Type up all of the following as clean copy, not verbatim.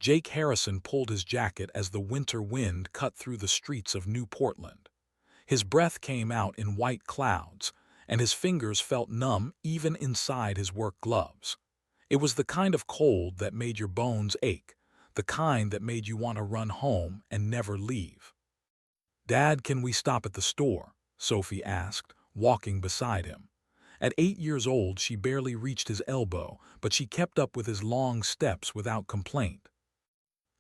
Jake Harrison pulled his jacket as the winter wind cut through the streets of New Portland. His breath came out in white clouds, and his fingers felt numb even inside his work gloves. It was the kind of cold that made your bones ache, the kind that made you want to run home and never leave. "Dad, can we stop at the store?" Sophie asked, walking beside him. At 8 years old, she barely reached his elbow, but she kept up with his long steps without complaint.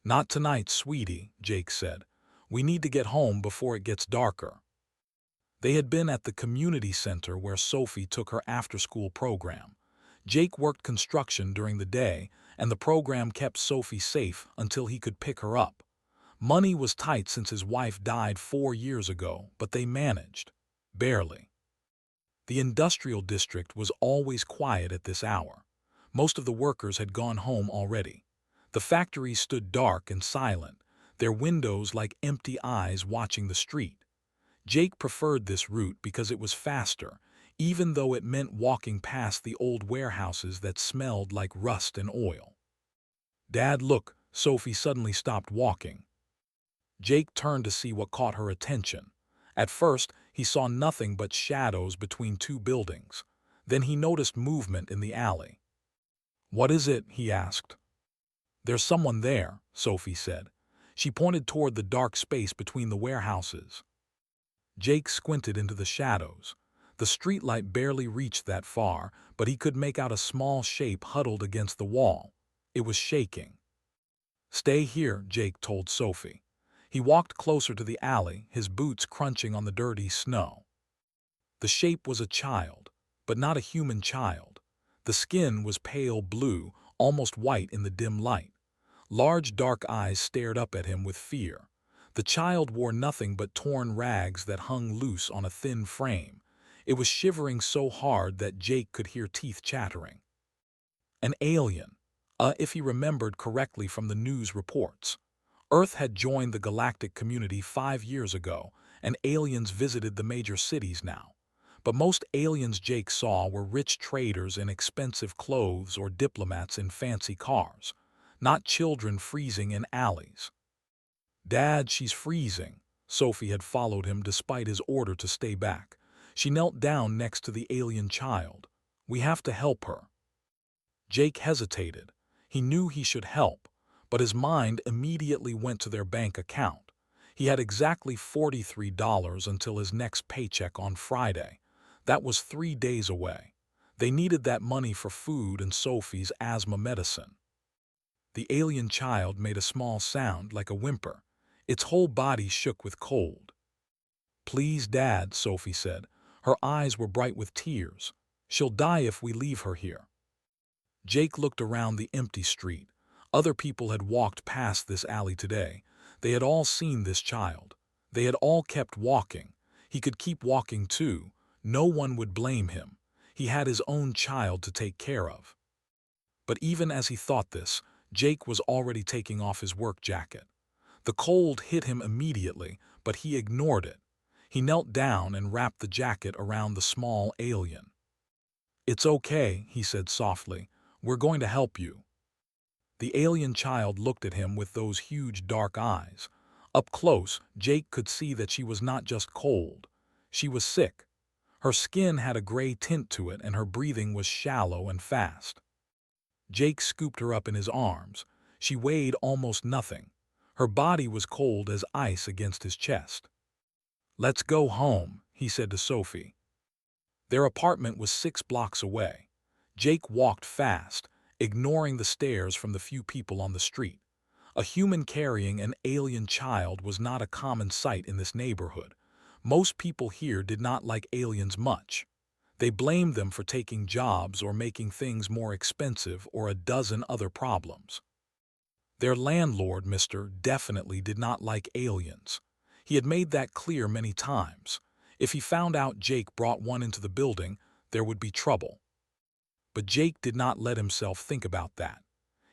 "Not tonight, sweetie," Jake said. "We need to get home before it gets darker." They had been at the community center where Sophie took her after-school program. Jake worked construction during the day, and the program kept Sophie safe until he could pick her up. Money was tight since his wife died 4 years ago, but they managed. Barely. The industrial district was always quiet at this hour. Most of the workers had gone home already. The factories stood dark and silent, their windows like empty eyes watching the street. Jake preferred this route because it was faster, even though it meant walking past the old warehouses that smelled like rust and oil. "Dad, look," Sophie suddenly stopped walking. Jake turned to see what caught her attention. At first, he saw nothing but shadows between two buildings. Then he noticed movement in the alley. "What is it?" he asked. "There's someone there," Sophie said. She pointed toward the dark space between the warehouses. Jake squinted into the shadows. The streetlight barely reached that far, but he could make out a small shape huddled against the wall. It was shaking. "Stay here," Jake told Sophie. He walked closer to the alley, his boots crunching on the dirty snow. The shape was a child, but not a human child. The skin was pale blue, almost white in the dim light. Large dark eyes stared up at him with fear. The child wore nothing but torn rags that hung loose on a thin frame. It was shivering so hard that Jake could hear teeth chattering. An alien, if he remembered correctly from the news reports. Earth had joined the galactic community 5 years ago, and aliens visited the major cities now. But most aliens Jake saw were rich traders in expensive clothes or diplomats in fancy cars, not children freezing in alleys. "Dad, she's freezing." Sophie had followed him despite his order to stay back. She knelt down next to the alien child. "We have to help her." Jake hesitated. He knew he should help, but his mind immediately went to their bank account. He had exactly $43 until his next paycheck on Friday. That was 3 days away. They needed that money for food and Sophie's asthma medicine. The alien child made a small sound like a whimper. Its whole body shook with cold. "Please, Dad," Sophie said. Her eyes were bright with tears. "She'll die if we leave her here." Jake looked around the empty street. Other people had walked past this alley today. They had all seen this child. They had all kept walking. He could keep walking too. No one would blame him. He had his own child to take care of. But even as he thought this, Jake was already taking off his work jacket. The cold hit him immediately, but he ignored it. He knelt down and wrapped the jacket around the small alien. "It's okay," he said softly. "We're going to help you." The alien child looked at him with those huge dark eyes. Up close, Jake could see that she was not just cold. She was sick. Her skin had a gray tint to it and her breathing was shallow and fast. Jake scooped her up in his arms. She weighed almost nothing. Her body was cold as ice against his chest. "Let's go home," he said to Sophie. Their apartment was 6 blocks away. Jake walked fast, ignoring the stares from the few people on the street. A human carrying an alien child was not a common sight in this neighborhood. Most people here did not like aliens much. They blamed them for taking jobs or making things more expensive or a dozen other problems. Their landlord, Mr. definitely did not like aliens. He had made that clear many times. If he found out Jake brought one into the building, there would be trouble. But Jake did not let himself think about that.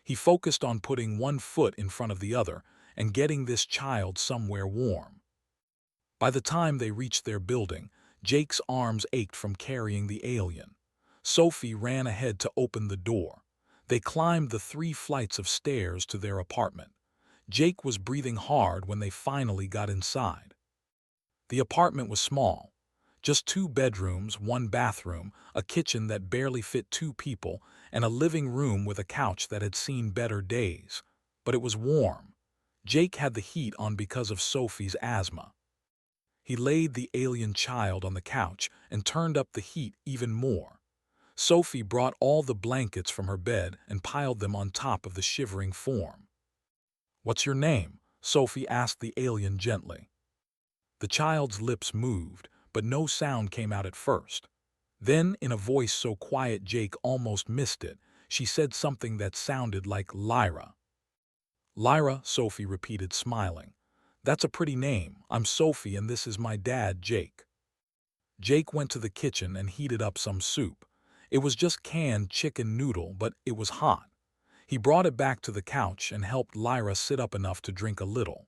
He focused on putting one foot in front of the other and getting this child somewhere warm. By the time they reached their building, Jake's arms ached from carrying the alien. Sophie ran ahead to open the door. They climbed the 3 flights of stairs to their apartment. Jake was breathing hard when they finally got inside. The apartment was small. Just 2 bedrooms, 1 bathroom, a kitchen that barely fit 2 people, and a living room with a couch that had seen better days. But it was warm. Jake had the heat on because of Sophie's asthma. He laid the alien child on the couch and turned up the heat even more. Sophie brought all the blankets from her bed and piled them on top of the shivering form. "What's your name?" Sophie asked the alien gently. The child's lips moved, but no sound came out at first. Then, in a voice so quiet Jake almost missed it, she said something that sounded like Lyra. "Lyra," Sophie repeated, smiling. "That's a pretty name. I'm Sophie and this is my dad, Jake." Jake went to the kitchen and heated up some soup. It was just canned chicken noodle, but it was hot. He brought it back to the couch and helped Lyra sit up enough to drink a little.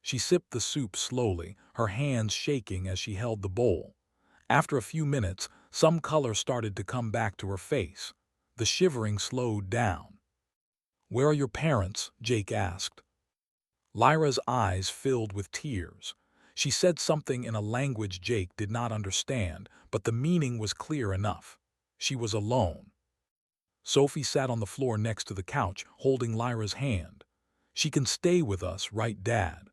She sipped the soup slowly, her hands shaking as she held the bowl. After a few minutes, some color started to come back to her face. The shivering slowed down. "Where are your parents?" Jake asked. Lyra's eyes filled with tears. She said something in a language Jake did not understand, but the meaning was clear enough. She was alone. Sophie sat on the floor next to the couch, holding Lyra's hand. "She can stay with us, right, Dad?"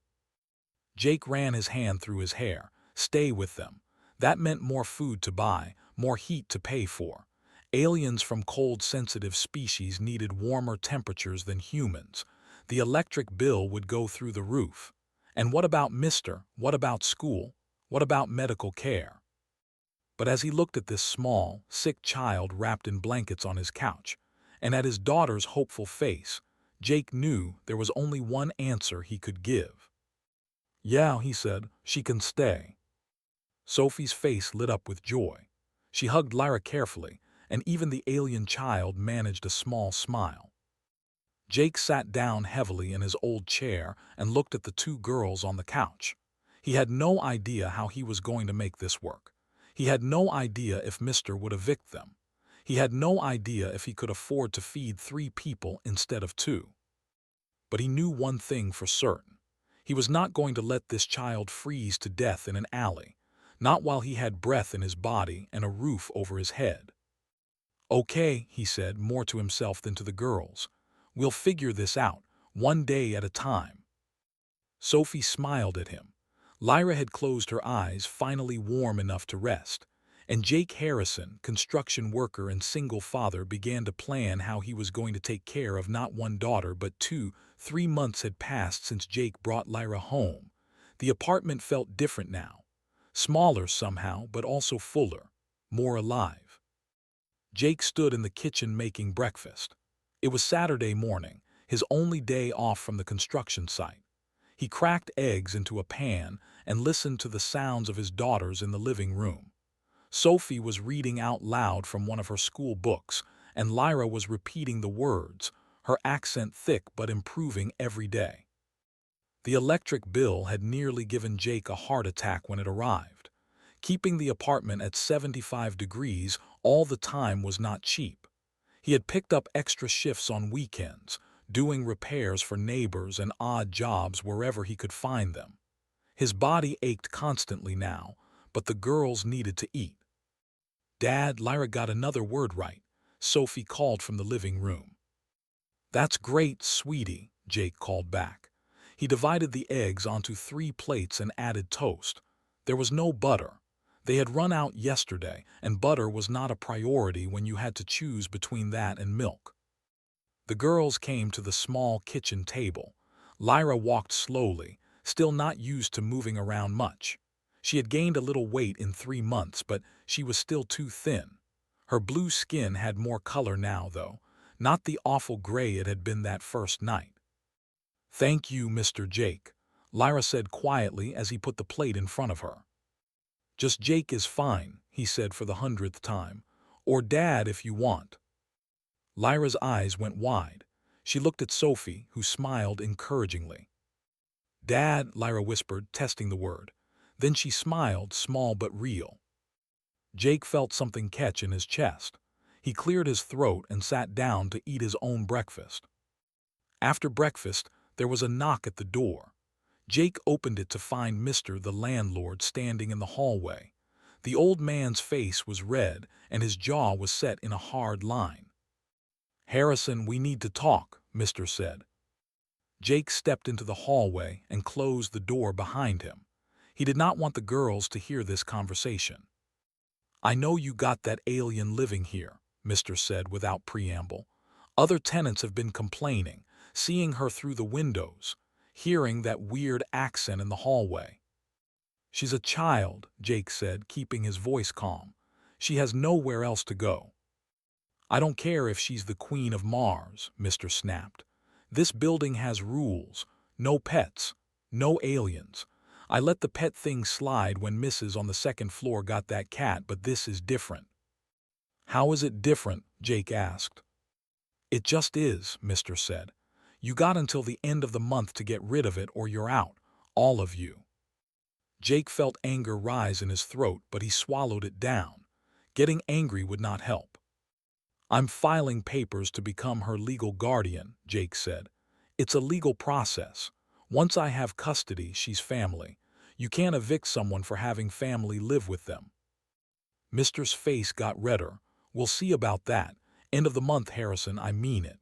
Jake ran his hand through his hair. "Stay with them." That meant more food to buy, more heat to pay for. Aliens from cold-sensitive species needed warmer temperatures than humans. The electric bill would go through the roof. And what about Mister? What about school? What about medical care? But as he looked at this small, sick child wrapped in blankets on his couch, and at his daughter's hopeful face, Jake knew there was only one answer he could give. "Yeah," he said, "she can stay." Sophie's face lit up with joy. She hugged Lyra carefully, and even the alien child managed a small smile. Jake sat down heavily in his old chair and looked at the 2 girls on the couch. He had no idea how he was going to make this work. He had no idea if Mister would evict them. He had no idea if he could afford to feed 3 people instead of 2. But he knew one thing for certain. He was not going to let this child freeze to death in an alley, not while he had breath in his body and a roof over his head. "Okay," he said, more to himself than to the girls. "We'll figure this out, one day at a time." Sophie smiled at him. Lyra had closed her eyes, finally warm enough to rest. And Jake Harrison, construction worker and single father, began to plan how he was going to take care of not one daughter but 2. 3 months had passed since Jake brought Lyra home. The apartment felt different now. Smaller somehow, but also fuller, more alive. Jake stood in the kitchen making breakfast. It was Saturday morning, his only day off from the construction site. He cracked eggs into a pan and listened to the sounds of his daughters in the living room. Sophie was reading out loud from one of her school books, and Lyra was repeating the words, her accent thick but improving every day. The electric bill had nearly given Jake a heart attack when it arrived. Keeping the apartment at 75 degrees all the time was not cheap. He had picked up extra shifts on weekends, doing repairs for neighbors and odd jobs wherever he could find them. His body ached constantly now, but the girls needed to eat. "Dad," Lyra got another word right. Sophie called from the living room. "That's great, sweetie," Jake called back. He divided the eggs onto 3 plates and added toast. There was no butter. They had run out yesterday, and butter was not a priority when you had to choose between that and milk. The girls came to the small kitchen table. Lyra walked slowly, still not used to moving around much. She had gained a little weight in 3 months, but she was still too thin. Her blue skin had more color now, though, not the awful gray it had been that first night. "Thank you, Mr. Jake," Lyra said quietly as he put the plate in front of her. "Just Jake is fine," he said for the 100th time. "Or Dad if you want." Lyra's eyes went wide. She looked at Sophie, who smiled encouragingly. "Dad," Lyra whispered, testing the word. Then she smiled, small but real. Jake felt something catch in his chest. He cleared his throat and sat down to eat his own breakfast. After breakfast, there was a knock at the door. Jake opened it to find Mr. the landlord standing in the hallway. The old man's face was red and his jaw was set in a hard line. "Harrison, we need to talk," Mr. said. Jake stepped into the hallway and closed the door behind him. He did not want the girls to hear this conversation. "I know you got that alien living here," Mr. said without preamble. "Other tenants have been complaining, seeing her through the windows, hearing that weird accent in the hallway." "She's a child," Jake said, keeping his voice calm. "She has nowhere else to go." "I don't care if she's the Queen of Mars," Mr. snapped. "This building has rules. No pets. No aliens. I let the pet thing slide when Mrs. on the second floor got that cat, but this is different." "How is it different?" Jake asked. "It just is," Mr. said. "You got until the end of the month to get rid of it or you're out. All of you." Jake felt anger rise in his throat, but he swallowed it down. Getting angry would not help. "I'm filing papers to become her legal guardian," Jake said. "It's a legal process. Once I have custody, she's family. You can't evict someone for having family live with them." Mr.'s face got redder. "We'll see about that. End of the month, Harrison, I mean it."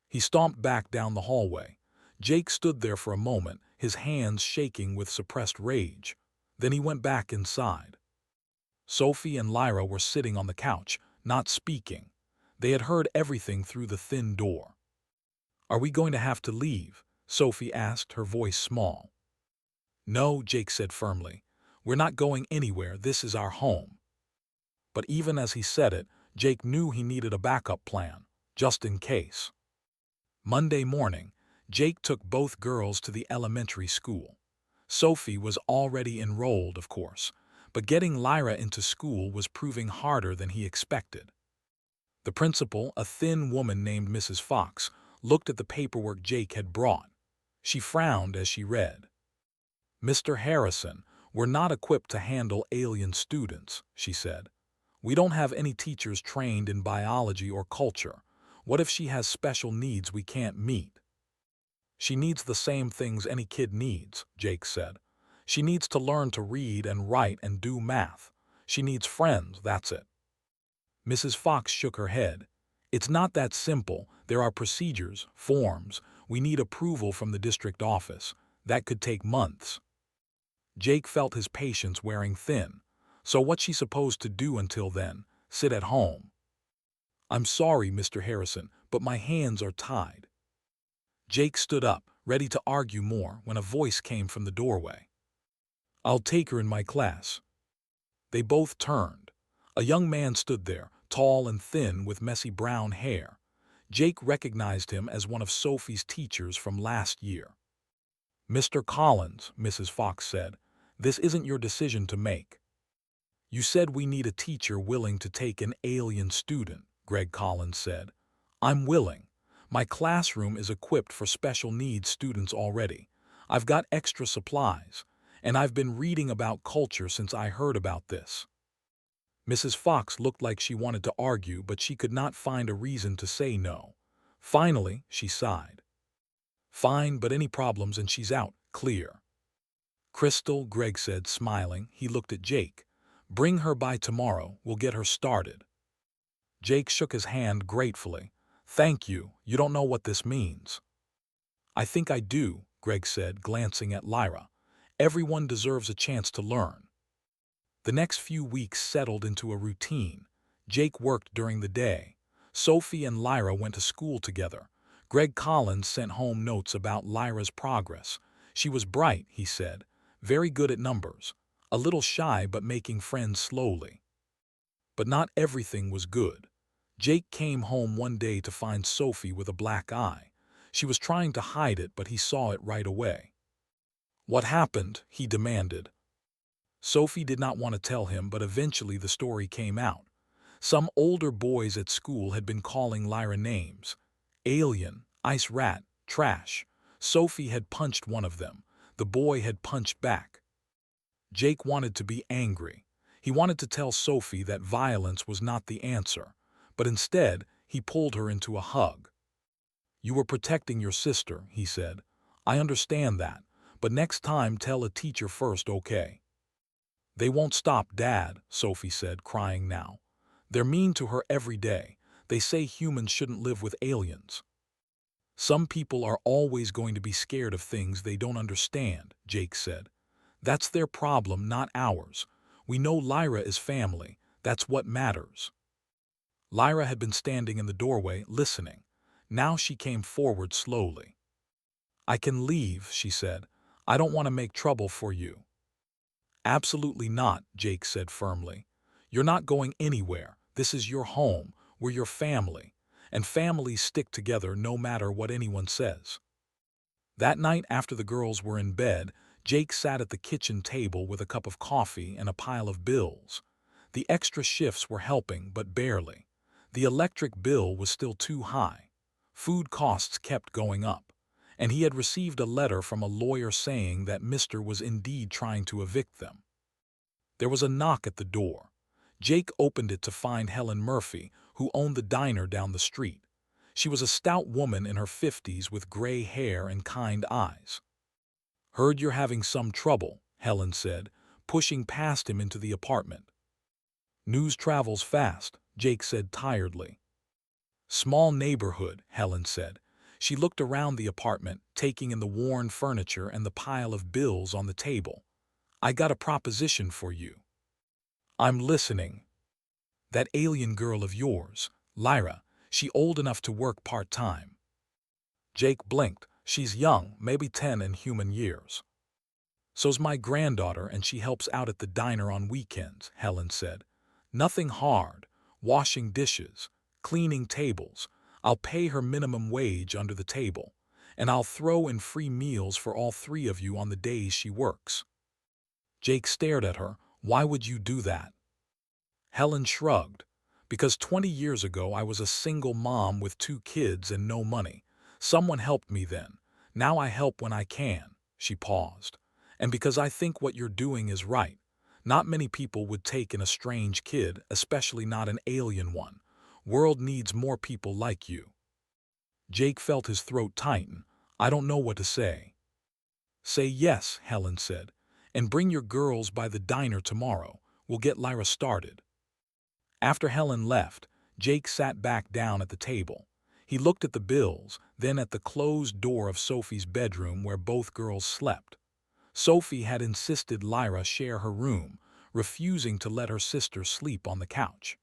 He stomped back down the hallway. Jake stood there for a moment, his hands shaking with suppressed rage. Then he went back inside. Sophie and Lyra were sitting on the couch, not speaking. They had heard everything through the thin door. "Are we going to have to leave?" Sophie asked, her voice small. "No," Jake said firmly. "We're not going anywhere. This is our home." But even as he said it, Jake knew he needed a backup plan, just in case. Monday morning, Jake took both girls to the elementary school. Sophie was already enrolled, of course, but getting Lyra into school was proving harder than he expected. The principal, a thin woman named Mrs. Fox, looked at the paperwork Jake had brought. She frowned as she read. "Mr. Harrison, we're not equipped to handle alien students," she said. "We don't have any teachers trained in biology or culture. What if she has special needs we can't meet?" "She needs the same things any kid needs," Jake said. "She needs to learn to read and write and do math. She needs friends, that's it." Mrs. Fox shook her head. "It's not that simple. There are procedures, forms. We need approval from the district office. That could take months." Jake felt his patience wearing thin. So what's she supposed to do until then? Sit at home? "I'm sorry, Mr. Harrison, but my hands are tied." Jake stood up, ready to argue more, when a voice came from the doorway. "I'll take her in my class." They both turned. A young man stood there, tall and thin with messy brown hair. Jake recognized him as one of Sophie's teachers from last year. "Mr. Collins," Mrs. Fox said, "this isn't your decision to make." "You said we need a teacher willing to take an alien student," Greg Collins said. "I'm willing. My classroom is equipped for special needs students already. I've got extra supplies, and I've been reading about culture since I heard about this." Mrs. Fox looked like she wanted to argue, but she could not find a reason to say no. Finally, she sighed. "Fine, but any problems and she's out, clear." "Crystal," Greg said, smiling. He looked at Jake. "Bring her by tomorrow. We'll get her started." Jake shook his hand gratefully. "Thank you. You don't know what this means." "I think I do," Greg said, glancing at Lyra. "Everyone deserves a chance to learn." The next few weeks settled into a routine. Jake worked during the day. Sophie and Lyra went to school together. Greg Collins sent home notes about Lyra's progress. She was bright, he said, very good at numbers, a little shy but making friends slowly. But not everything was good. Jake came home one day to find Sophie with a black eye. She was trying to hide it, but he saw it right away. "What happened?" he demanded. Sophie did not want to tell him, but eventually the story came out. Some older boys at school had been calling Lyra names. Alien, ice rat, trash. Sophie had punched one of them. The boy had punched back. Jake wanted to be angry. He wanted to tell Sophie that violence was not the answer. but instead he pulled her into a hug. "You were protecting your sister," he said. "I understand that, but next time tell a teacher first, okay?" "They won't stop, Dad," Sophie said, crying now. "They're mean to her every day. They say humans shouldn't live with aliens." "Some people are always going to be scared of things they don't understand," Jake said. "That's their problem, not ours. We know Lyra is family. That's what matters." Lyra had been standing in the doorway, listening. Now she came forward slowly. "I can leave," she said. "I don't want to make trouble for you." "Absolutely not," Jake said firmly. "You're not going anywhere. This is your home. We're your family. And families stick together no matter what anyone says." That night, after the girls were in bed, Jake sat at the kitchen table with a cup of coffee and a pile of bills. The extra shifts were helping, but barely. The electric bill was still too high. Food costs kept going up. And he had received a letter from a lawyer saying that Mr. was indeed trying to evict them. There was a knock at the door. Jake opened it to find Helen Murphy, who owned the diner down the street. She was a stout woman in her 50s with gray hair and kind eyes. "Heard you're having some trouble," Helen said, pushing past him into the apartment. "News travels fast," Jake said tiredly. "Small neighborhood," Helen said. She looked around the apartment, taking in the worn furniture and the pile of bills on the table. "I got a proposition for you." "I'm listening." "That alien girl of yours, Lyra, she old enough to work part-time." Jake blinked. "She's young, maybe 10 in human years." "So's my granddaughter, and she helps out at the diner on weekends," Helen said. "Nothing hard. Washing dishes, cleaning tables. I'll pay her minimum wage under the table, and I'll throw in free meals for all three of you on the days she works." Jake stared at her. "Why would you do that?" Helen shrugged. "Because 20 years ago I was a single mom with 2 kids and no money. Someone helped me then. Now I help when I can." She paused. "And because I think what you're doing is right. Not many people would take in a strange kid, especially not an alien one. World needs more people like you." Jake felt his throat tighten. "I don't know what to say." "Say yes," Helen said, "and bring your girls by the diner tomorrow. We'll get Lyra started." After Helen left, Jake sat back down at the table. He looked at the bills, then at the closed door of Sophie's bedroom where both girls slept. Sophie had insisted Lyra share her room, refusing to let her sister sleep on the couch.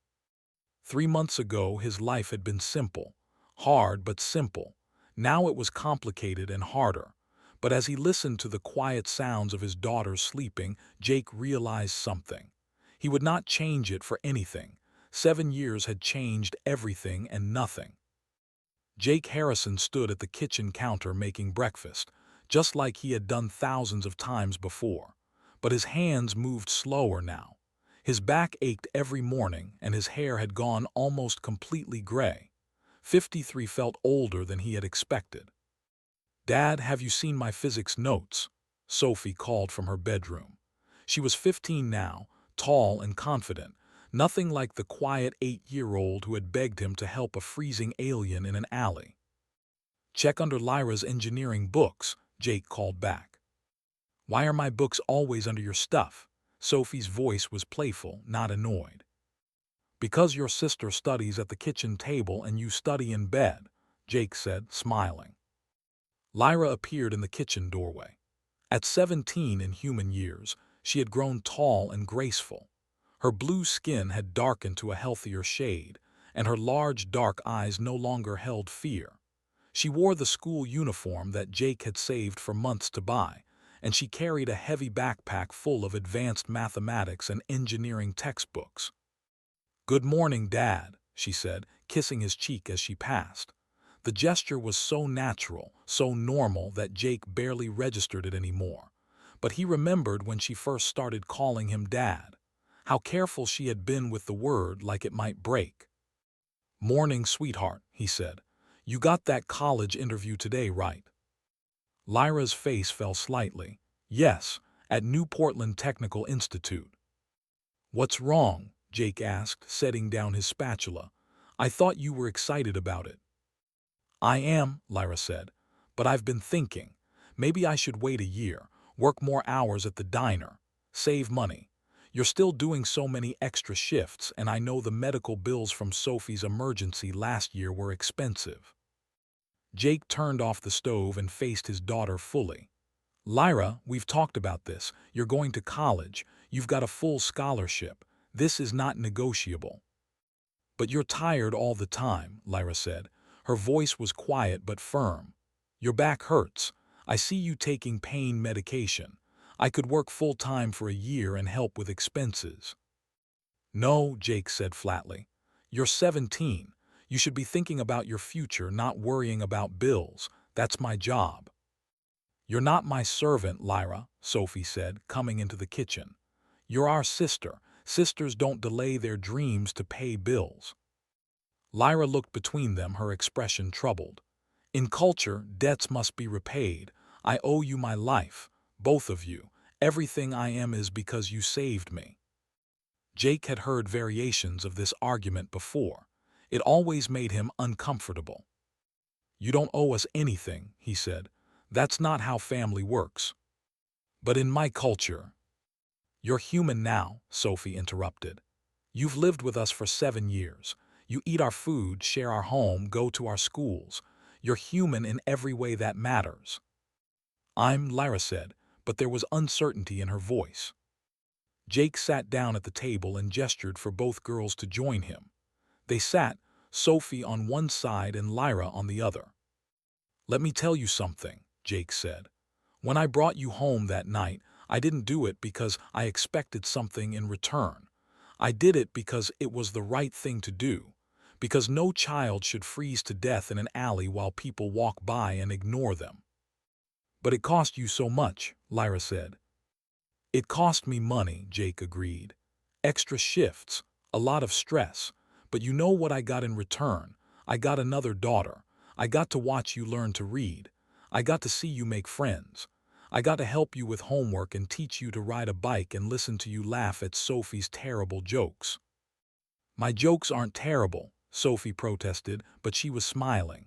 3 months ago his life had been simple. Hard but simple. Now it was complicated and harder. But as he listened to the quiet sounds of his daughter sleeping, Jake realized something. He would not change it for anything. 7 years had changed everything and nothing. Jake Harrison stood at the kitchen counter making breakfast, just like he had done thousands of times before. But his hands moved slower now. His back ached every morning and his hair had gone almost completely gray. 53 felt older than he had expected. "Dad, have you seen my physics notes?" Sophie called from her bedroom. She was 15 now, tall and confident, nothing like the quiet 8-year-old who had begged him to help a freezing alien in an alley. "Check under Lyra's engineering books," Jake called back. "Why are my books always under your stuff?" Sophie's voice was playful, not annoyed. "Because your sister studies at the kitchen table and you study in bed," Jake said, smiling. Lyra appeared in the kitchen doorway. At 17 in human years, she had grown tall and graceful. Her blue skin had darkened to a healthier shade, and her large dark eyes no longer held fear. She wore the school uniform that Jake had saved for months to buy, and she carried a heavy backpack full of advanced mathematics and engineering textbooks. "Good morning, Dad," she said, kissing his cheek as she passed. The gesture was so natural, so normal that Jake barely registered it anymore. But he remembered when she first started calling him Dad. How careful she had been with the word, like it might break. "Morning, sweetheart," he said. "You got that college interview today, right?" Lyra's face fell slightly. "Yes, at New Portland Technical Institute." "What's wrong?" Jake asked, setting down his spatula. I thought you were excited about it. I am, Lyra said, but I've been thinking. Maybe I should wait a year, work more hours at the diner, save money. You're still doing so many extra shifts, and I know the medical bills from Sophie's emergency last year were expensive. Jake turned off the stove and faced his daughter fully. Lyra, we've talked about this. You're going to college. You've got a full scholarship. This is not negotiable. But you're tired all the time, Lyra said. Her voice was quiet but firm. Your back hurts. I see you taking pain medication. I could work full-time for a year and help with expenses. No, Jake said flatly. You're 17. You should be thinking about your future, not worrying about bills. That's my job. You're not my servant, Lyra, Sophie said, coming into the kitchen. You're our sister. Sisters don't delay their dreams to pay bills. Lyra looked between them, her expression troubled. In culture, debts must be repaid. I owe you my life, both of you. Everything I am is because you saved me. Jake had heard variations of this argument before. It always made him uncomfortable. You don't owe us anything, he said. That's not how family works. But in my culture... You're human now, Sophie interrupted. You've lived with us for 7 years. You eat our food, share our home, go to our schools. You're human in every way that matters. Lyra said, but there was uncertainty in her voice. Jake sat down at the table and gestured for both girls to join him. They sat, Sophie on one side and Lyra on the other. Let me tell you something, Jake said. When I brought you home that night, I didn't do it because I expected something in return. I did it because it was the right thing to do, because no child should freeze to death in an alley while people walk by and ignore them. But it cost you so much, Lyra said. It cost me money, Jake agreed. Extra shifts, a lot of stress. But you know what I got in return? I got another daughter. I got to watch you learn to read. I got to see you make friends. I got to help you with homework and teach you to ride a bike and listen to you laugh at Sophie's terrible jokes. My jokes aren't terrible, Sophie protested, but she was smiling.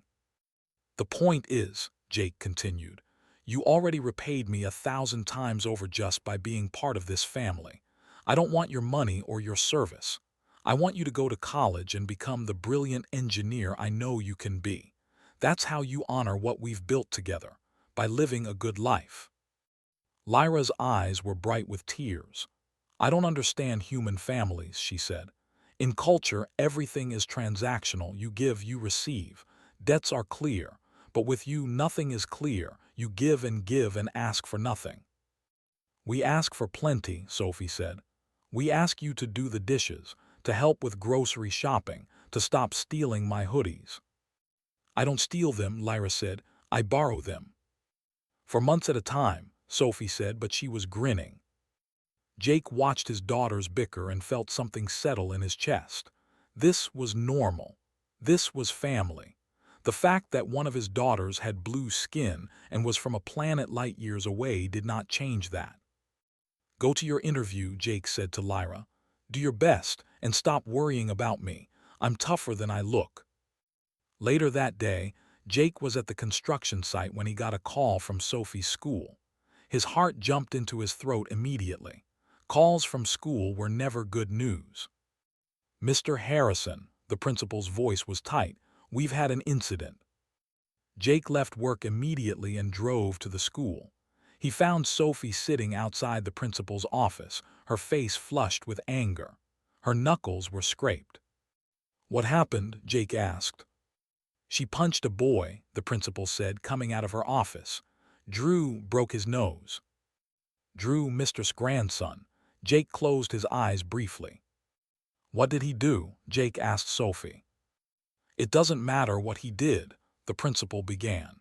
The point is, Jake continued, you already repaid me 1,000 times over just by being part of this family. I don't want your money or your service. I want you to go to college and become the brilliant engineer I know you can be. That's how you honor what we've built together, by living a good life. Lyra's eyes were bright with tears. I don't understand human families, she said. In culture, everything is transactional. You give, you receive. Debts are clear. But with you, nothing is clear. You give and ask for nothing. We ask for plenty, Sophie said. We ask you to do the dishes, to help with grocery shopping, to stop stealing my hoodies. I don't steal them, Lyra said. I borrow them. For months at a time, Sophie said, but she was grinning. Jake watched his daughters bicker and felt something settle in his chest. This was normal. This was family. The fact that one of his daughters had blue skin and was from a planet light years away did not change that. Go to your interview, Jake said to Lyra. Do your best and stop worrying about me. I'm tougher than I look. Later that day, Jake was at the construction site when he got a call from Sophie's school. His heart jumped into his throat immediately. Calls from school were never good news. Mr. Harrison, the principal's voice was tight. We've had an incident. Jake left work immediately and drove to the school. He found Sophie sitting outside the principal's office, her face flushed with anger. Her knuckles were scraped. What happened? Jake asked. She punched a boy, the principal said, coming out of her office. Drew broke his nose. Drew, Mistress' grandson. Jake closed his eyes briefly. What did he do? Jake asked Sophie. It doesn't matter what he did, the principal began.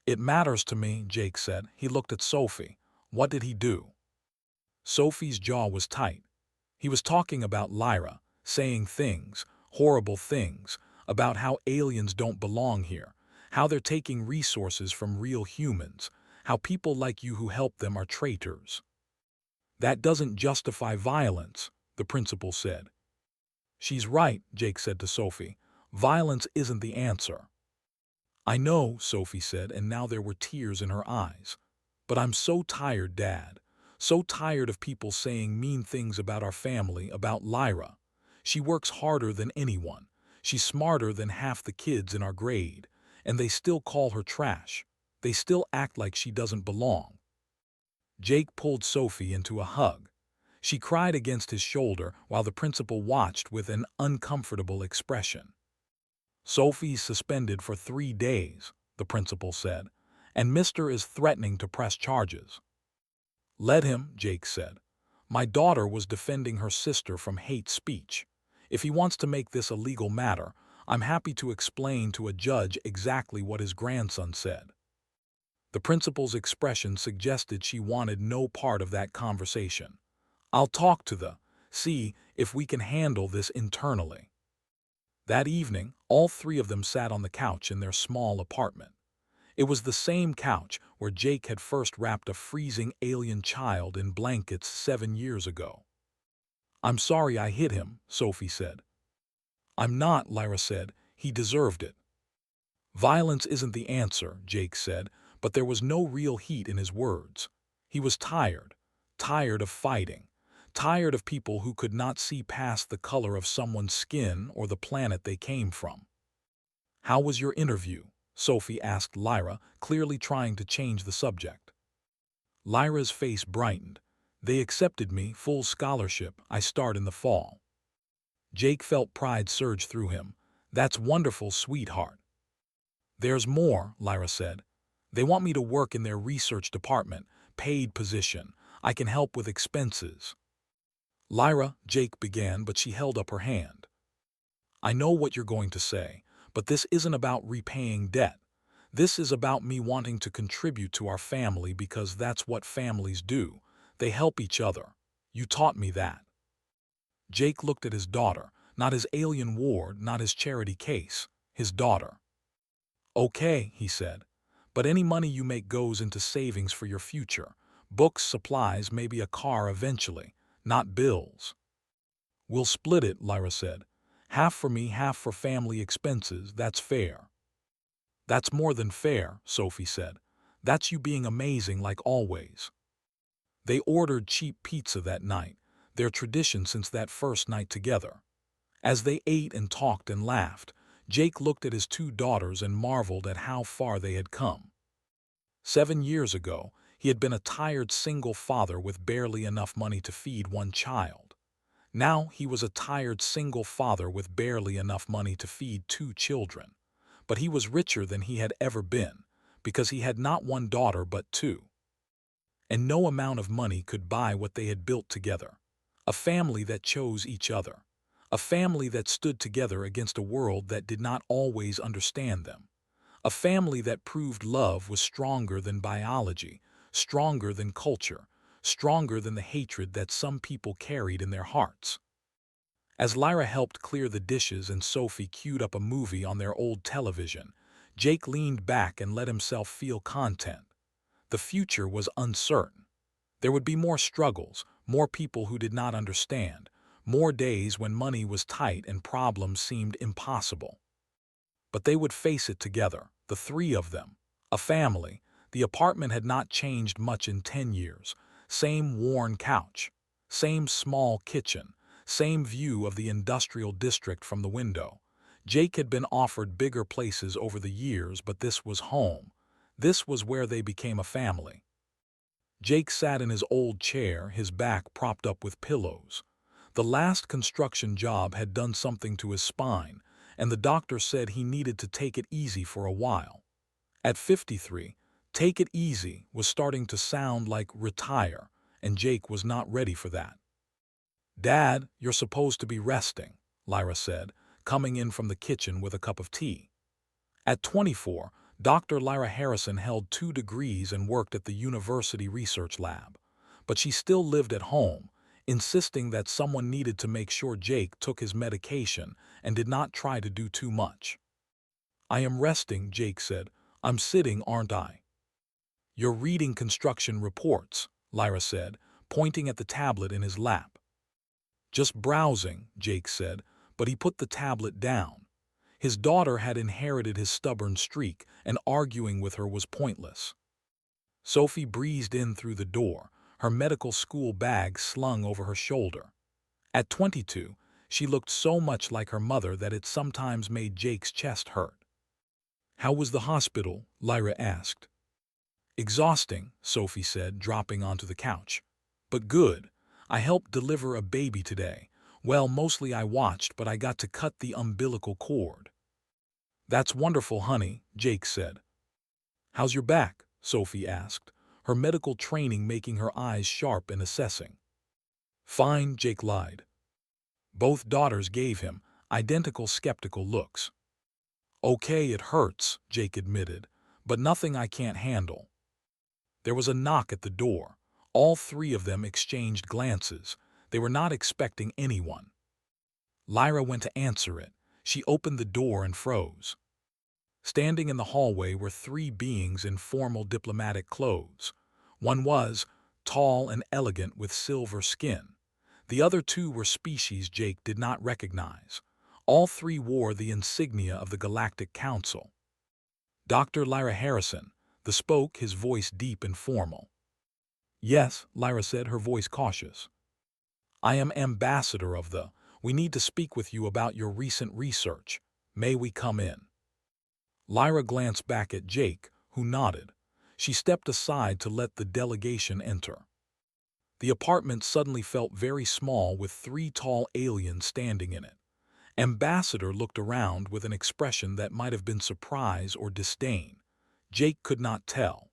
It matters to me, Jake said. He looked at Sophie. What did he do? Sophie's jaw was tight. He was talking about Lyra, saying things, horrible things, about how aliens don't belong here, how they're taking resources from real humans, how people like you who help them are traitors. That doesn't justify violence, the principal said. She's right, Jake said to Sophie. Violence isn't the answer. I know, Sophie said, and now there were tears in her eyes. But I'm so tired, Dad. So tired of people saying mean things about our family, about Lyra. She works harder than anyone. She's smarter than half the kids in our grade. And they still call her trash. They still act like she doesn't belong. Jake pulled Sophie into a hug. She cried against his shoulder while the principal watched with an uncomfortable expression. Sophie's suspended for 3 days, the principal said, and Mr. is threatening to press charges. Let him, Jake said. My daughter was defending her sister from hate speech. If he wants to make this a legal matter, I'm happy to explain to a judge exactly what his grandson said. The principal's expression suggested she wanted no part of that conversation. I'll talk to see if we can handle this internally. That evening, all 3 of them sat on the couch in their small apartment. It was the same couch where Jake had first wrapped a freezing alien child in blankets 7 years ago. I'm sorry I hit him, Sophie said. I'm not, Lyra said. He deserved it. Violence isn't the answer, Jake said, but there was no real heat in his words. He was tired of fighting. Tired of people who could not see past the color of someone's skin or the planet they came from. How was your interview? Sophie asked Lyra, clearly trying to change the subject. Lyra's face brightened. They accepted me, full scholarship. I start in the fall. Jake felt pride surge through him. That's wonderful, sweetheart. There's more, Lyra said. They want me to work in their research department, paid position. I can help with expenses. Lyra, Jake began, but she held up her hand. I know what you're going to say, but this isn't about repaying debt. This is about me wanting to contribute to our family because that's what families do. They help each other. You taught me that. Jake looked at his daughter, not his alien ward, not his charity case, his daughter. Okay, he said, but any money you make goes into savings for your future. Books, supplies, maybe a car eventually, not bills. We'll split it, Lyra said. Half for me, half for family expenses, that's fair. That's more than fair, Sophie said. That's you being amazing like always. They ordered cheap pizza that night, their tradition since that first night together. As they ate and talked and laughed, Jake looked at his 2 daughters and marveled at how far they had come. 7 years ago, he had been a tired single father with barely enough money to feed 1 child. Now he was a tired single father with barely enough money to feed 2 children. But he was richer than he had ever been, because he had not 1 daughter but 2. And no amount of money could buy what they had built together. A family that chose each other. A family that stood together against a world that did not always understand them. A family that proved love was stronger than biology, stronger than culture, stronger than the hatred that some people carried in their hearts. As Lyra helped clear the dishes and Sophie queued up a movie on their old television, Jake leaned back and let himself feel content. The future was uncertain. There would be more struggles, more people who did not understand, more days when money was tight and problems seemed impossible. But they would face it together, the 3 of them. A family. The apartment had not changed much in 10 years. Same worn couch. Same small kitchen. Same view of the industrial district from the window. Jake had been offered bigger places over the years, but this was home. This was where they became a family. Jake sat in his old chair, his back propped up with pillows. The last construction job had done something to his spine, and the doctor said he needed to take it easy for a while. At 53, take it easy was starting to sound like retire, and Jake was not ready for that. Dad, you're supposed to be resting, Lyra said, coming in from the kitchen with a cup of tea. At 24, Dr. Lyra Harrison held 2 degrees and worked at the university research lab. But she still lived at home, insisting that someone needed to make sure Jake took his medication and did not try to do too much. I am resting, Jake said. I'm sitting, aren't I? You're reading construction reports, Lyra said, pointing at the tablet in his lap. Just browsing, Jake said, but he put the tablet down. His daughter had inherited his stubborn streak, and arguing with her was pointless. Sophie breezed in through the door, her medical school bag slung over her shoulder. At 22, she looked so much like her mother that it sometimes made Jake's chest hurt. "How was the hospital?" Lyra asked. "Exhausting," Sophie said, dropping onto the couch. "But good. I helped deliver a baby today. Well, mostly I watched, but I got to cut the umbilical cord." "That's wonderful, honey," Jake said. "How's your back?" Sophie asked, her medical training making her eyes sharp and assessing. "Fine," Jake lied. Both daughters gave him identical skeptical looks. "Okay, it hurts," Jake admitted, "but nothing I can't handle." There was a knock at the door. All three of them exchanged glances. They were not expecting anyone. Lyra went to answer it. She opened the door and froze. Standing in the hallway were three beings in formal diplomatic clothes. One was tall and elegant with silver skin. The other two were species Jake did not recognize. All three wore the insignia of the Galactic Council. "Dr. Lyra Harrison," the spoke, his voice deep and formal. "Yes," Lyra said, her voice cautious. "I am ambassador of the. We need to speak with you about your recent research. May we come in?" Lyra glanced back at Jake, who nodded. She stepped aside to let the delegation enter. The apartment suddenly felt very small with three tall aliens standing in it. Ambassador looked around with an expression that might have been surprise or disdain. Jake could not tell.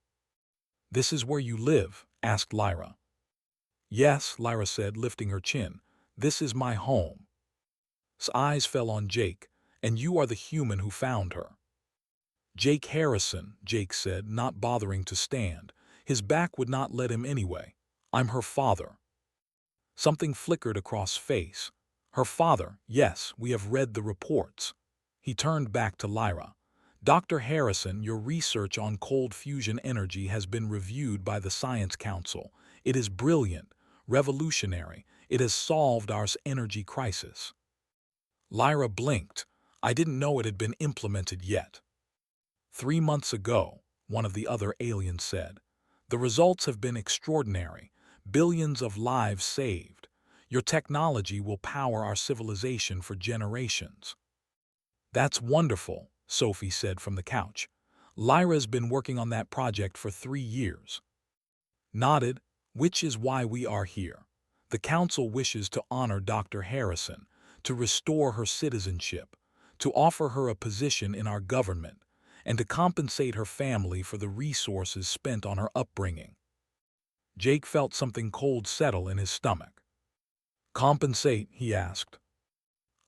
"This is where you live?" asked Lyra. "Yes," Lyra said, lifting her chin. "This is my home." His eyes fell on Jake. "And you are the human who found her." "Jake Harrison," Jake said, not bothering to stand. His back would not let him anyway. "I'm her father." Something flickered across face. "Her father, yes, we have read the reports." He turned back to Lyra. "Dr. Harrison, your research on cold fusion energy has been reviewed by the Science Council. It is brilliant, revolutionary. It has solved our energy crisis." Lyra blinked. "I didn't know it had been implemented yet." "3 months ago," one of the other aliens said. "The results have been extraordinary. Billions of lives saved. Your technology will power our civilization for generations." "That's wonderful," Sophie said from the couch. "Lyra's been working on that project for 3 years." Nodded, "Which is why we are here. The Council wishes to honor Dr. Harrison, to restore her citizenship, to offer her a position in our government, and to compensate her family for the resources spent on her upbringing." Jake felt something cold settle in his stomach. "Compensate?" he asked.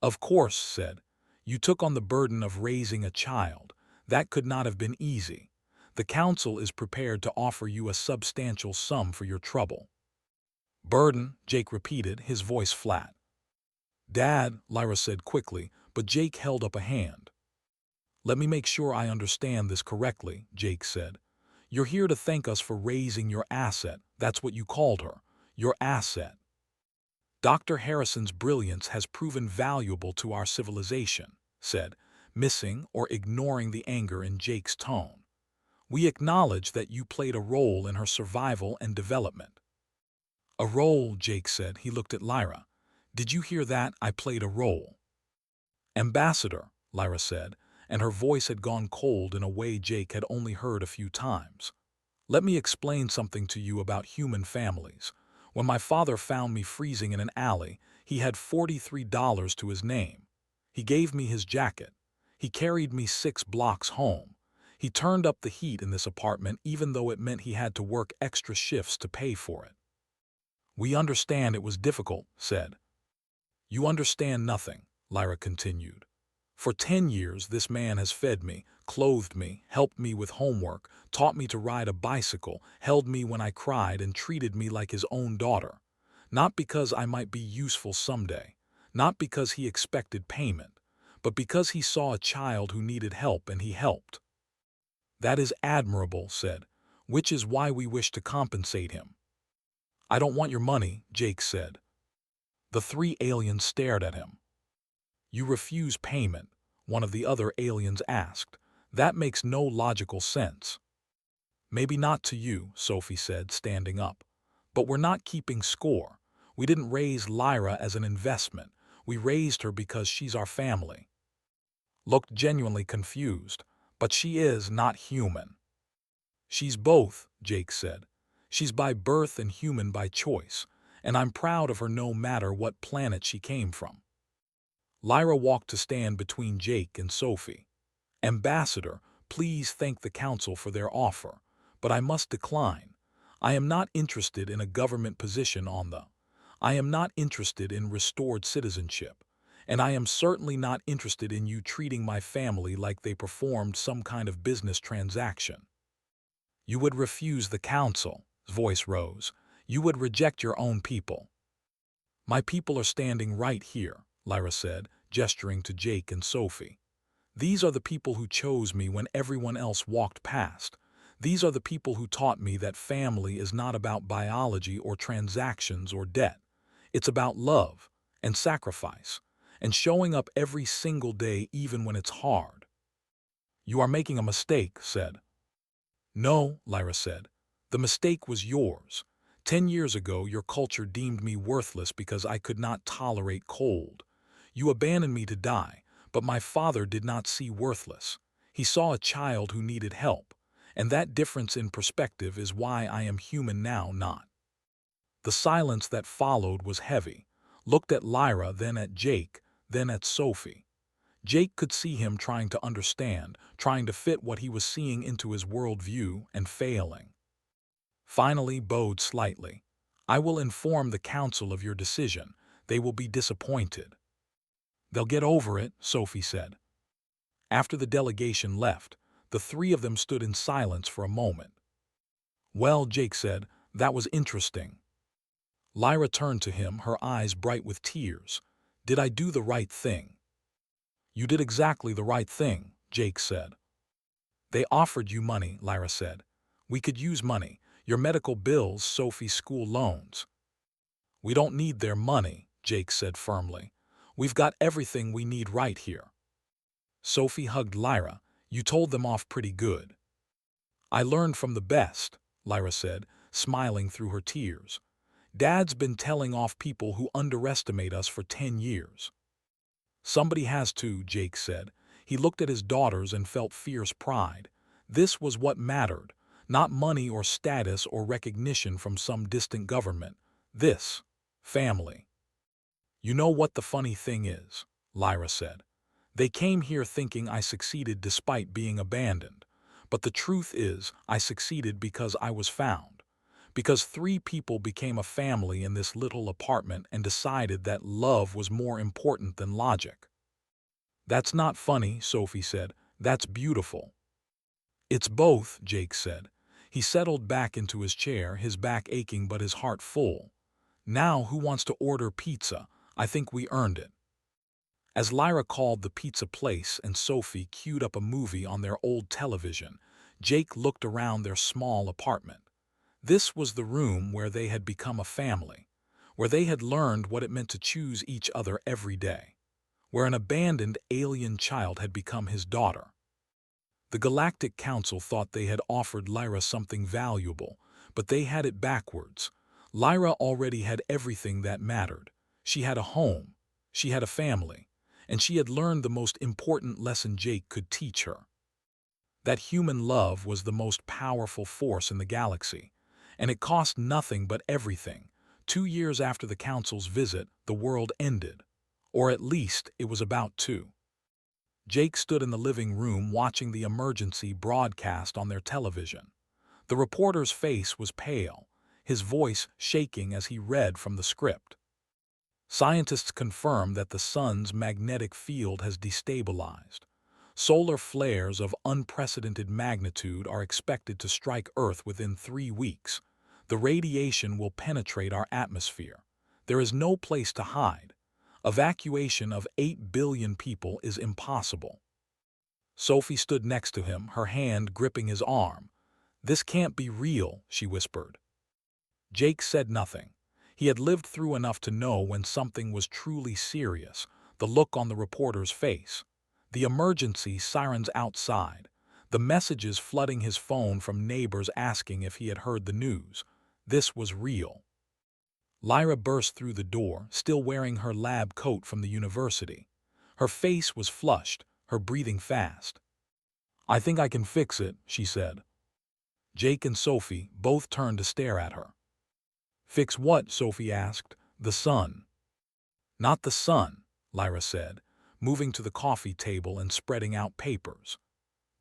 "Of course," said. "You took on the burden of raising a child. That could not have been easy. The Council is prepared to offer you a substantial sum for your trouble." "Burden," Jake repeated, his voice flat. "Dad," Lyra said quickly, but Jake held up a hand. "Let me make sure I understand this correctly," Jake said. "You're here to thank us for raising your asset. That's what you called her. Your asset." "Dr. Harrison's brilliance has proven valuable to our civilization," said, missing or ignoring the anger in Jake's tone. "We acknowledge that you played a role in her survival and development." "A role," Jake said. He looked at Lyra. "Did you hear that? I played a role." "Ambassador," Lyra said, and her voice had gone cold in a way Jake had only heard a few times. "Let me explain something to you about human families. When my father found me freezing in an alley, he had $43 to his name. He gave me his jacket. He carried me 6 blocks home. He turned up the heat in this apartment even though it meant he had to work extra shifts to pay for it." "We understand it was difficult," said. "You understand nothing," Lyra continued. "For 10 years this man has fed me, clothed me, helped me with homework, taught me to ride a bicycle, held me when I cried, and treated me like his own daughter. Not because I might be useful someday, not because he expected payment, but because he saw a child who needed help and he helped." "That is admirable," said, "which is why we wish to compensate him." "I don't want your money," Jake said. The 3 aliens stared at him. You refuse payment, one of the other aliens asked. That makes no logical sense. Maybe not to you, Sophie said, standing up. But we're not keeping score. We didn't raise Lyra as an investment. We raised her because she's our family. Looked genuinely confused, but she is not human. She's both, Jake said. She's by birth and human by choice, and I'm proud of her no matter what planet she came from. Lyra walked to stand between Jake and Sophie. Ambassador, please thank the Council for their offer, but I must decline. I am not interested in a government position on the. I am not interested in restored citizenship, and I am certainly not interested in you treating my family like they performed some kind of business transaction. You would refuse the Council's voice rose. You would reject your own people. My people are standing right here, Lyra said, gesturing to Jake and Sophie. These are the people who chose me when everyone else walked past. These are the people who taught me that family is not about biology or transactions or debt. It's about love and sacrifice and showing up every single day even when it's hard. You are making a mistake, said. No, Lyra said. The mistake was yours. 10 years ago, your culture deemed me worthless because I could not tolerate cold. You abandoned me to die, but my father did not see worthless. He saw a child who needed help, and that difference in perspective is why I am human now, not. The silence that followed was heavy. Looked at Lyra, then at Jake, then at Sophie. Jake could see him trying to understand, trying to fit what he was seeing into his worldview and failing. Finally bowed slightly. I will inform the Council of your decision. They will be disappointed. They'll get over it, Sophie said. After the delegation left, the three of them stood in silence for a moment. Well, Jake said, that was interesting. Lyra turned to him, her eyes bright with tears. Did I do the right thing? You did exactly the right thing, Jake said. They offered you money, Lyra said. We could use money. Your medical bills, Sophie's school loans. We don't need their money, Jake said firmly. We've got everything we need right here. Sophie hugged Lyra. You told them off pretty good. I learned from the best, Lyra said, smiling through her tears. Dad's been telling off people who underestimate us for 10 years. Somebody has to, Jake said. He looked at his daughters and felt fierce pride. This was what mattered, not money or status or recognition from some distant government. This, family. You know what the funny thing is, Lyra said. They came here thinking I succeeded despite being abandoned. But the truth is, I succeeded because I was found. Because 3 people became a family in this little apartment and decided that love was more important than logic. That's not funny, Sophie said. That's beautiful. It's both, Jake said. He settled back into his chair, his back aching but his heart full. Now who wants to order pizza? I think we earned it. As Lyra called the pizza place and Sophie queued up a movie on their old television, Jake looked around their small apartment. This was the room where they had become a family, where they had learned what it meant to choose each other every day, where an abandoned alien child had become his daughter. The Galactic Council thought they had offered Lyra something valuable, but they had it backwards. Lyra already had everything that mattered. She had a home, she had a family, and she had learned the most important lesson Jake could teach her. That human love was the most powerful force in the galaxy, and it cost nothing but everything. 2 years after the Council's visit, the world ended. Or at least it was about to. Jake stood in the living room watching the emergency broadcast on their television. The reporter's face was pale, his voice shaking as he read from the script. Scientists confirm that the sun's magnetic field has destabilized. Solar flares of unprecedented magnitude are expected to strike Earth within 3 weeks. The radiation will penetrate our atmosphere. There is no place to hide. Evacuation of 8 billion people is impossible. Sophie stood next to him, her hand gripping his arm. This can't be real, she whispered. Jake said nothing. He had lived through enough to know when something was truly serious. the look on the reporter's face, the emergency sirens outside, the messages flooding his phone from neighbors asking if he had heard the news. This was real. Lyra burst through the door, still wearing her lab coat from the university. Her face was flushed, her breathing fast. "I think I can fix it," she said. Jake and Sophie both turned to stare at her. "Fix what?" Sophie asked. "The sun." "Not the sun," Lyra said, moving to the coffee table and spreading out papers.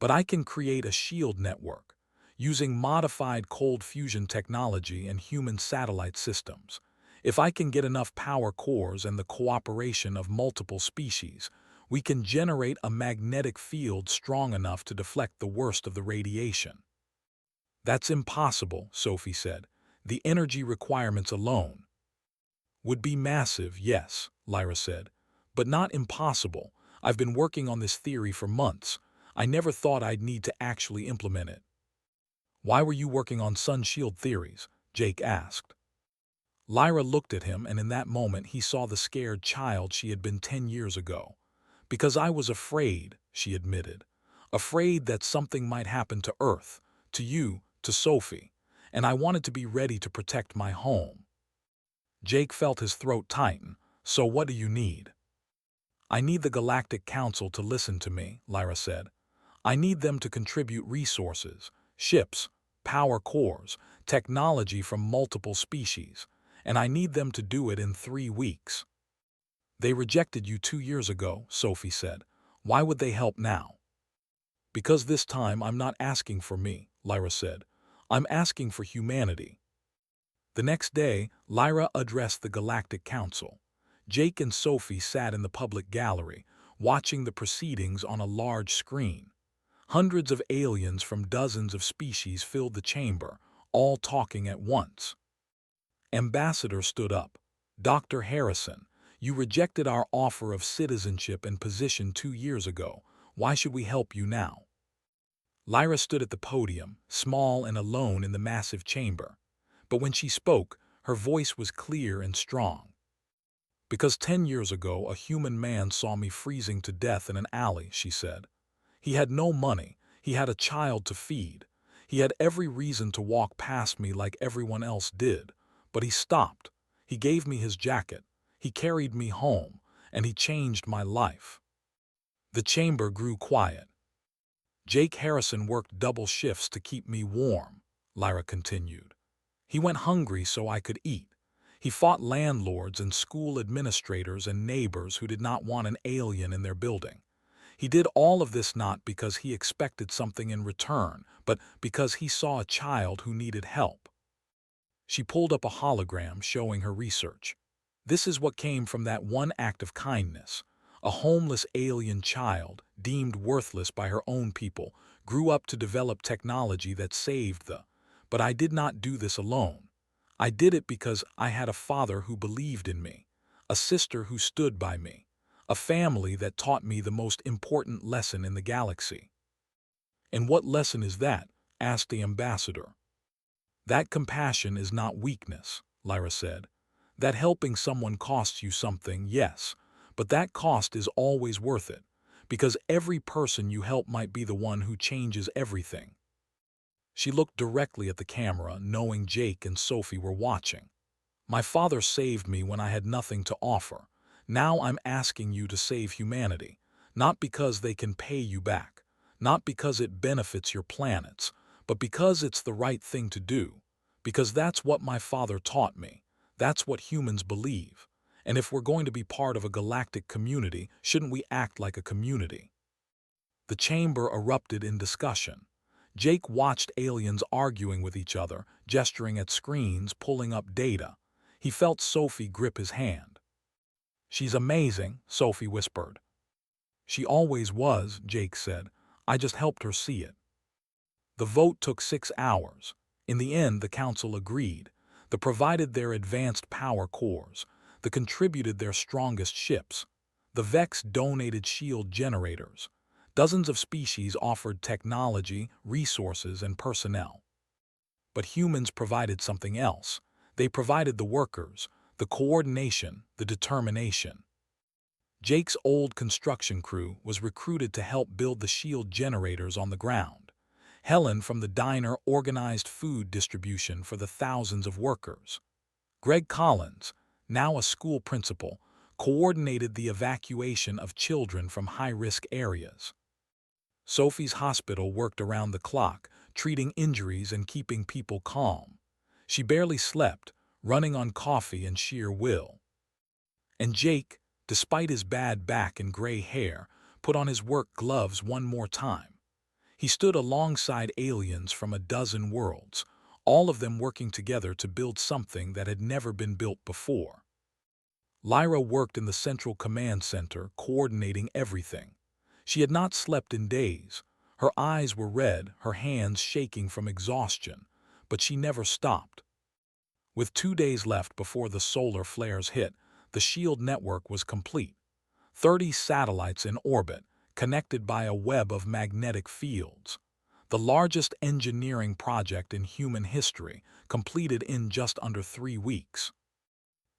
"But I can create a shield network, using modified cold fusion technology and human satellite systems. If I can get enough power cores and the cooperation of multiple species, we can generate a magnetic field strong enough to deflect the worst of the radiation." "That's impossible," Sophie said. "The energy requirements alone." "Would be massive, yes," Lyra said, "but not impossible. I've been working on this theory for months. I never thought I'd need to actually implement it." "Why were you working on sun shield theories?" Jake asked. Lyra looked at him, and in that moment he saw the scared child she had been 10 years ago. "Because I was afraid," she admitted. "Afraid that something might happen to Earth, to you, to Sophie, and I wanted to be ready to protect my home." Jake felt his throat tighten. "So what do you need?" "I need the Galactic Council to listen to me," Lyra said. "I need them to contribute resources, ships, power cores, technology from multiple species, and I need them to do it in 3 weeks." "They rejected you 2 years ago," Sophie said. "Why would they help now?" "Because this time I'm not asking for me," Lyra said. "I'm asking for humanity." The next day, Lyra addressed the Galactic Council. Jake and Sophie sat in the public gallery, watching the proceedings on a large screen. Hundreds of aliens from dozens of species filled the chamber, all talking at once. Ambassador stood up. "Dr. Harrison, you rejected our offer of citizenship and position 2 years ago. Why should we help you now?" Lyra stood at the podium, small and alone in the massive chamber. But when she spoke, her voice was clear and strong. "Because 10 years ago a human man saw me freezing to death in an alley," she said. "He had no money, he had a child to feed. He had every reason to walk past me like everyone else did. But he stopped. He gave me his jacket. He carried me home, and he changed my life." The chamber grew quiet. "Jake Harrison worked double shifts to keep me warm," Lyra continued. "He went hungry so I could eat. He fought landlords and school administrators and neighbors who did not want an alien in their building. He did all of this not because he expected something in return, but because he saw a child who needed help." She pulled up a hologram showing her research. "This is what came from that one act of kindness. A homeless alien child, deemed worthless by her own people, grew up to develop technology that saved the... But I did not do this alone. I did it because I had a father who believed in me, a sister who stood by me, a family that taught me the most important lesson in the galaxy." "And what lesson is that?" asked the ambassador. "That compassion is not weakness," Lyra said. "That helping someone costs you something, yes, but that cost is always worth it, because every person you help might be the one who changes everything." She looked directly at the camera, knowing Jake and Sophie were watching. "My father saved me when I had nothing to offer. Now I'm asking you to save humanity, not because they can pay you back, not because it benefits your planets, but because it's the right thing to do. Because that's what my father taught me. That's what humans believe. And if we're going to be part of a galactic community, shouldn't we act like a community?" The chamber erupted in discussion. Jake watched aliens arguing with each other, gesturing at screens, pulling up data. He felt Sophie grip his hand. "She's amazing," Sophie whispered. "She always was," Jake said. "I just helped her see it." The vote took 6 hours. In the end, the council agreed. They provided their advanced power cores. They contributed their strongest ships. The Vex donated shield generators. Dozens of species offered technology, resources, and personnel. But humans provided something else. They provided the workers, the coordination, the determination. Jake's old construction crew was recruited to help build the shield generators on the ground. Helen from the diner organized food distribution for the thousands of workers. Greg Collins, now a school principal, coordinated the evacuation of children from high-risk areas. Sophie's hospital worked around the clock, treating injuries and keeping people calm. She barely slept, running on coffee and sheer will. And Jake, despite his bad back and gray hair, put on his work gloves one more time. He stood alongside aliens from a dozen worlds, all of them working together to build something that had never been built before. Lyra worked in the Central Command Center, coordinating everything. She had not slept in days. Her eyes were red, her hands shaking from exhaustion, but she never stopped. With 2 days left before the solar flares hit, the SHIELD network was complete. 30 satellites in orbit, connected by a web of magnetic fields. The largest engineering project in human history, completed in just under 3 weeks.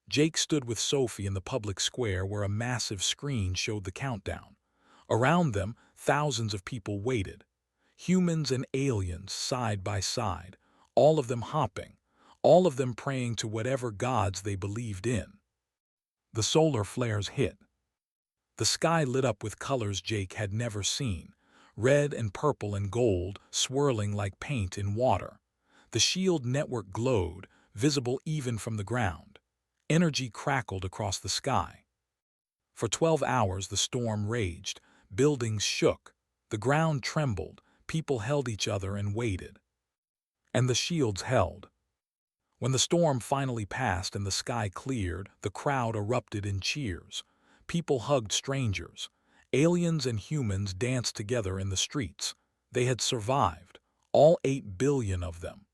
Jake stood with Sophie in the public square where a massive screen showed the countdown. Around them, thousands of people waited. Humans and aliens side by side, all of them hopping, all of them praying to whatever gods they believed in. The solar flares hit. The sky lit up with colors Jake had never seen, red and purple and gold swirling like paint in water. The SHIELD network glowed, visible even from the ground. Energy crackled across the sky. For 12 hours the storm raged, buildings shook, the ground trembled, people held each other and waited. And the shields held. When the storm finally passed and the sky cleared, the crowd erupted in cheers. People hugged strangers. Aliens and humans danced together in the streets. They had survived, all 8 billion of them.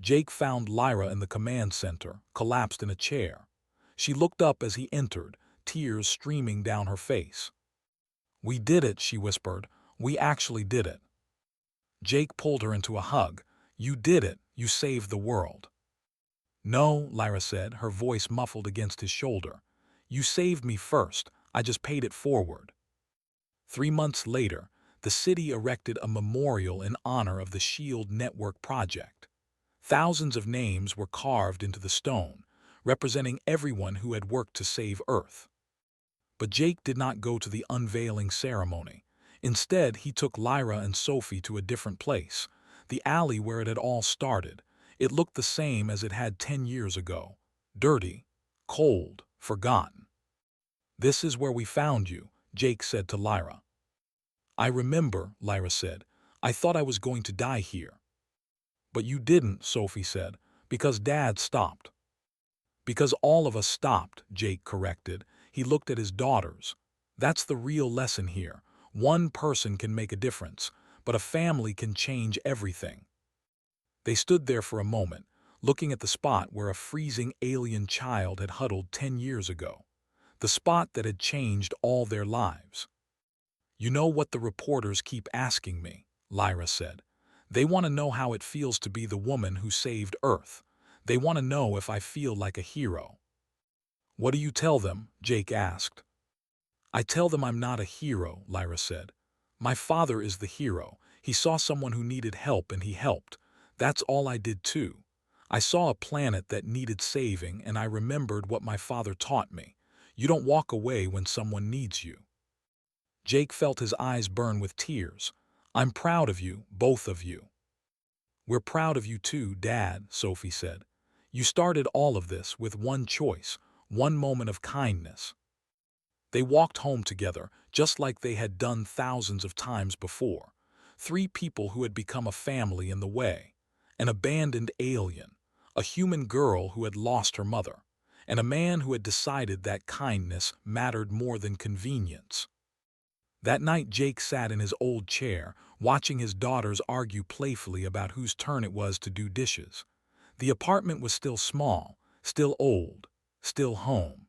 Jake found Lyra in the command center, collapsed in a chair. She looked up as he entered, tears streaming down her face. "We did it," she whispered. "We actually did it." Jake pulled her into a hug. "You did it. You saved the world." "No," Lyra said, her voice muffled against his shoulder. "You saved me first. I just paid it forward." 3 months later, the city erected a memorial in honor of the SHIELD network project. Thousands of names were carved into the stone, representing everyone who had worked to save Earth. But Jake did not go to the unveiling ceremony. Instead, he took Lyra and Sophie to a different place, the alley where it had all started. It looked the same as it had 10 years ago. Dirty, cold, forgotten. "This is where we found you," Jake said to Lyra. "I remember," Lyra said. "I thought I was going to die here." "But you didn't," Sophie said, "because Dad stopped." "Because all of us stopped," Jake corrected. He looked at his daughters. "That's the real lesson here. One person can make a difference, but a family can change everything." They stood there for a moment, looking at the spot where a freezing alien child had huddled 10 years ago. The spot that had changed all their lives. "You know what the reporters keep asking me," Lyra said. "They want to know how it feels to be the woman who saved Earth. They want to know if I feel like a hero." "What do you tell them?" Jake asked. "I tell them I'm not a hero," Lyra said. "My father is the hero. He saw someone who needed help and he helped. That's all I did too. I saw a planet that needed saving and I remembered what my father taught me. You don't walk away when someone needs you." Jake felt his eyes burn with tears. "I'm proud of you, both of you." "We're proud of you too, Dad," Sophie said. "You started all of this with one choice, one moment of kindness." They walked home together, just like they had done thousands of times before. 3 people who had become a family in the way. An abandoned alien, a human girl who had lost her mother, and a man who had decided that kindness mattered more than convenience. That night Jake sat in his old chair, watching his daughters argue playfully about whose turn it was to do dishes. The apartment was still small, still old, still home.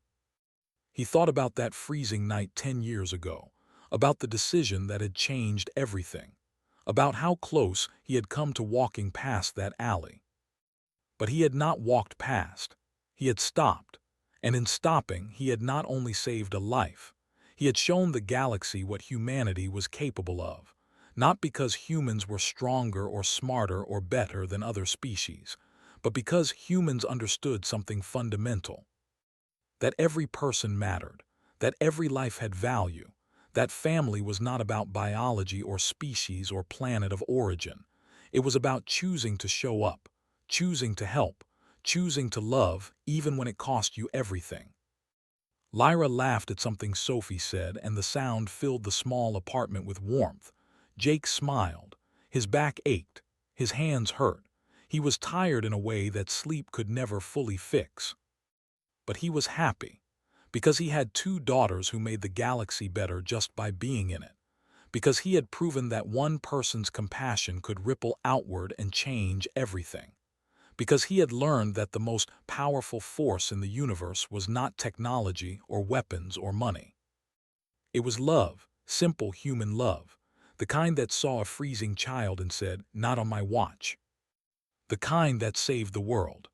He thought about that freezing night 10 years ago, about the decision that had changed everything, about how close he had come to walking past that alley. But he had not walked past. He had stopped, and in stopping he had not only saved a life, He had shown the galaxy what humanity was capable of, not because humans were stronger or smarter or better than other species, but because humans understood something fundamental: that every person mattered, that every life had value, that family was not about biology or species or planet of origin. It was about choosing to show up, choosing to help, choosing to love, even when it cost you everything. Lyra laughed at something Sophie said, and the sound filled the small apartment with warmth. Jake smiled. His back ached. His hands hurt. He was tired in a way that sleep could never fully fix. But he was happy, because he had two daughters who made the galaxy better just by being in it, because he had proven that one person's compassion could ripple outward and change everything, because he had learned that the most powerful force in the universe was not technology or weapons or money. It was love, simple human love, the kind that saw a freezing child and said, "Not on my watch." The kind that saved the world.